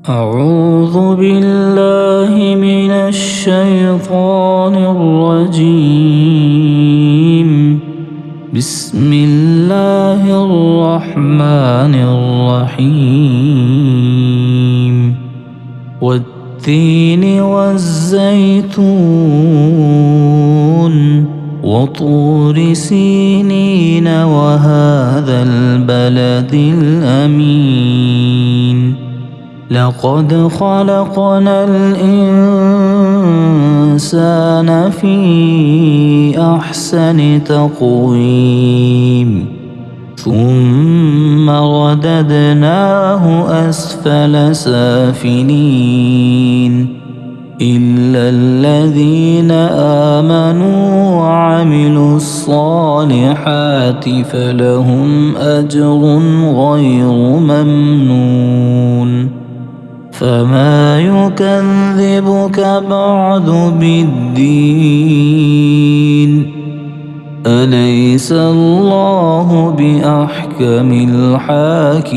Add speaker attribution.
Speaker 1: أعوذ بالله من الشيطان الرجيم. بسم الله الرحمن الرحيم. والتين والزيتون وطور سينين وهذا البلد الأمين. لقد خلقنا الإنسان في أحسن تقويم ثم رددناه أسفل سافلين إلا الذين آمنوا وعملوا الصالحات فلهم أجر غير ممنون. فما يكذبك بعد بالدين؟ أليس الله بأحكم الحاكمين؟